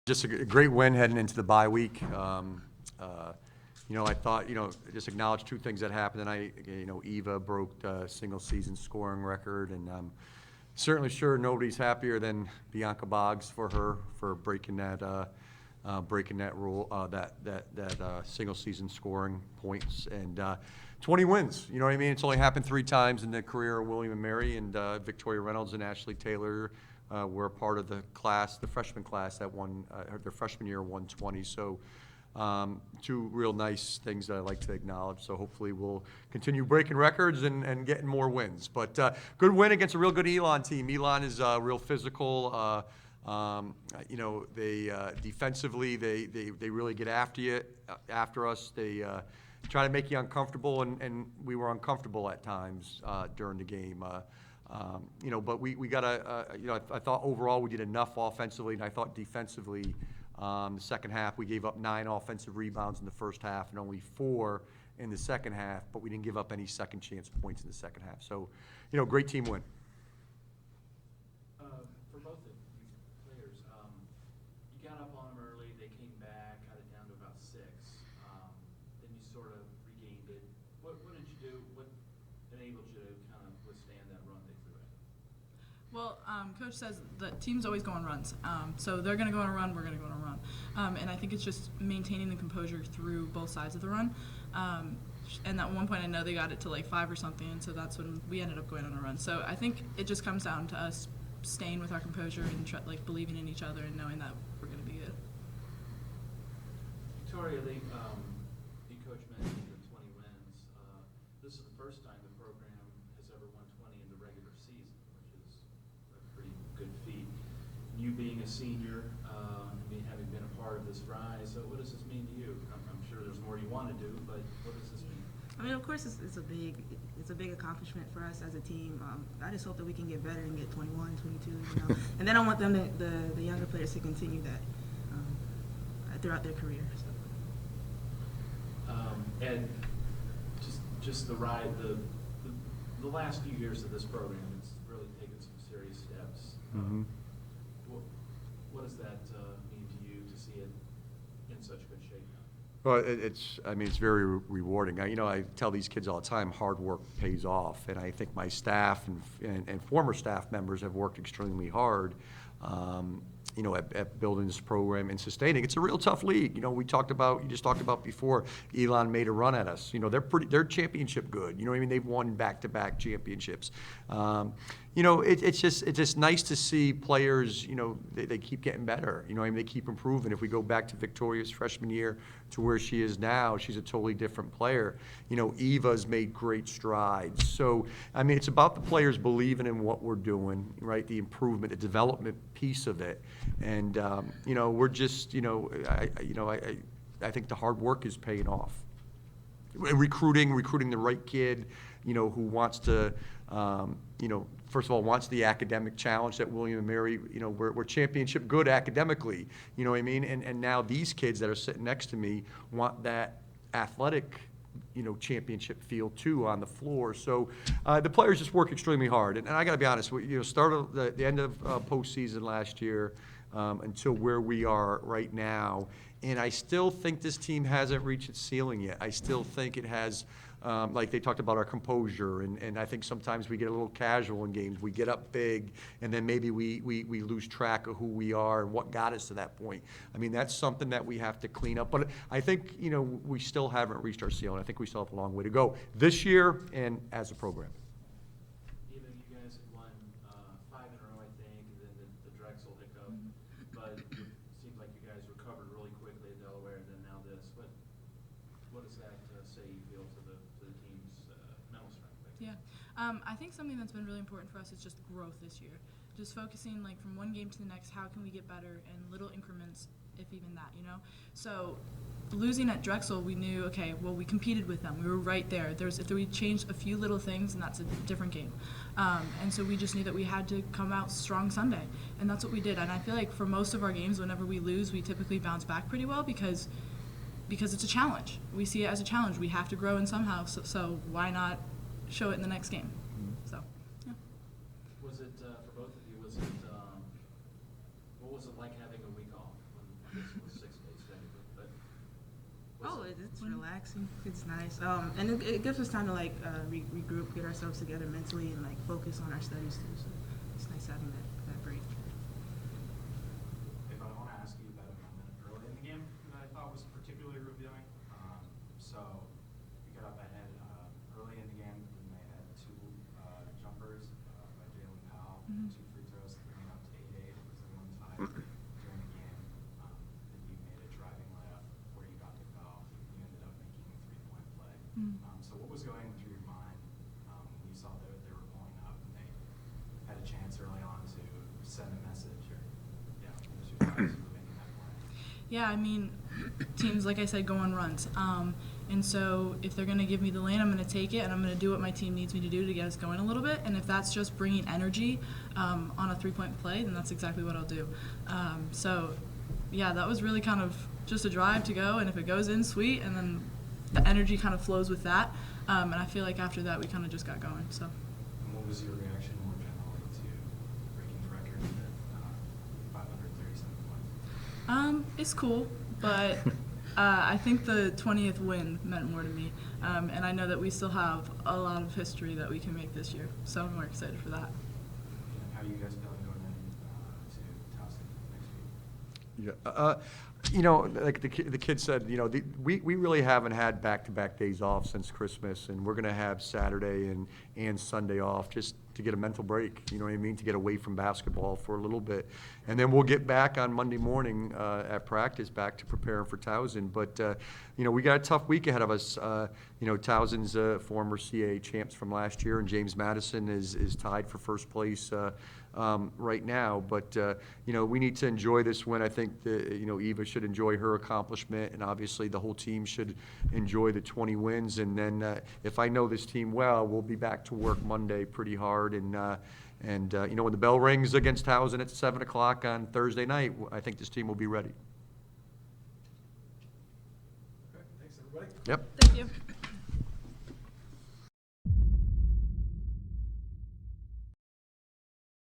Just a great win heading into the bye week. I thought, just acknowledge two things that happened tonight. Eva broke the single season scoring record, and I'm certainly sure nobody's happier than Bianca Boggs for her for breaking that rule, that single season scoring points, and 20 wins. You know what I mean? It's only happened 3 times in the career of William and Mary, and Victoria Reynolds and Ashley Taylor were a part of the class, the freshman class that won their freshman year 120. So 2 real nice things that I like to acknowledge. So hopefully we'll continue breaking records and getting more wins. But good win against a real good Elon team. Elon is real physical. They defensively they really get after us. They try to make you uncomfortable, and we were uncomfortable at times during the game. But we got I thought overall we did enough offensively, and I thought defensively, the second half we gave up 9 offensive rebounds in the first half and only 4 in the second half, but we didn't give up any second chance points in the second half. So, great team win. For both of you players, you got up on them early, they came back, got it down to about 6, then you sort of regained it. What did you do? What enabled you to kind of withstand that run they threw at you? Well, Coach says that teams always go on runs. So they're going to go on a run, we're going to go on a run. And I think it's just maintaining the composure through both sides of the run. And at one point I know they got it to like 5 or something, and so that's when we ended up going on a run. So I think it just comes down to us staying with our composure and believing in each other and knowing that we're going to be good. Victoria, the coach mentioned the 20 wins. This is the first time the program has ever won 20 in the regular season, which is a pretty good feat. You being a senior, having been a part of this rise, so what does this mean to you? I'm sure there's more you want to do, but what does this mean? I mean, of course, it's a big accomplishment for us as a team. I just hope that we can get better and get 21, 22, and then I want them, the younger players, to continue that throughout their career. So. And just the ride, the last few years of this program, it's really taken some serious steps. Mm-hmm. What does that mean to you to see it in such good shape now? Well, it's very rewarding. I tell these kids all the time, hard work pays off, and I think my staff and former staff members have worked extremely hard, at building this program and sustaining. It's a real tough league. You just talked about before, Elon made a run at us. They're championship good. They've won back-to-back championships. It's just nice to see players, they keep getting better. They keep improving. If we go back to Victoria's freshman year to where she is now, she's a totally different player. Eva's made great strides. So, it's about the players believing in what we're doing, right? The improvement, the development piece of it. And, we're just, I think the hard work is paying off. Recruiting the right kid, who wants to, first of all, wants the academic challenge that William and Mary, we're championship good academically, And now these kids that are sitting next to me want that athletic, championship feel too on the floor. So the players just work extremely hard. And I got to be honest, started the end of postseason last year until where we are right now. And I still think this team hasn't reached its ceiling yet. I still think it has, like they talked about our composure, and I think sometimes we get a little casual in games. We get up big, and then maybe we lose track of who we are and what got us to that point. That's something that we have to clean up. But I think, we still haven't reached our ceiling. I think we still have a long way to go this year and as a program. Even you guys have won 5 in a row, I think, and then the Drexel hiccup. But it seems like you guys recovered really quickly at Delaware, and then now this. What does that say you feel to the team's mental strength? Yeah, I think something that's been really important for us is just growth this year. Just focusing from one game to the next, how can we get better in little increments, if even that, So losing at Drexel, we knew, okay, well, we competed with them. We were right there. If we changed a few little things, and that's a different game. And so we just knew that we had to come out strong Sunday, and that's what we did. And I feel like for most of our games, whenever we lose, we typically bounce back pretty well because it's a challenge. We see it as a challenge. We have to grow in somehow, so why not show it in the next game? So, yeah. Was it, for both of you, what was it like having a week off? It's relaxing. It's nice. And it gives us time to like regroup, get ourselves together mentally, and like focus on our studies too. So it's nice having that break. If I want to ask you about a moment early in the game that I thought was particularly revealing. So we got up ahead early in the game when they had two jumpers by Jalen Powell, two free throws, bringing up to 8-8. It was the one tie during the game. Then you made a driving layup where you got the foul. You ended up making a 3-point play. So what was going through your mind when you saw that they were pulling up and they had a chance early on to send a message, or what was your thoughts for making that play? Yeah, I mean, teams, like I said, go on runs. And so if they're going to give me the lane, I'm going to take it, and I'm going to do what my team needs me to do to get us going a little bit. And if that's just bringing energy on a 3-point play, then that's exactly what I'll do. So, yeah, that was really kind of just a drive to go, and if it goes in, sweet, and then the energy kind of flows with that. And I feel like after that, we kind of just got going. So. And what was your reaction more generally to breaking the record at 537 points? It's cool, but I think the 20th win meant more to me. And I know that we still have a lot of history that we can make this year, so I'm more excited for that. And how are you guys feeling going into Towson next week? Yeah. You know, like the kid said, you know, we really haven't had back-to-back days off since Christmas, and we're going to have Saturday and Sunday off just to get a mental break, you know what I mean, to get away from basketball for a little bit. And then we'll get back on Monday morning at practice, back to preparing for Towson. But, you know, we got a tough week ahead of us. You know, Towson's former CAA champs from last year, and James Madison is tied for first place right now. But, you know, we need to enjoy this win. I think, you know, Eva should enjoy her accomplishment, and obviously the whole team should enjoy the 20 wins. And then if I know this team well, we'll be back to work Monday pretty hard. And you know, when the bell rings against Towson at 7 o'clock on Thursday night, I think this team will be ready. Okay, thanks everybody. Yep. Thank you.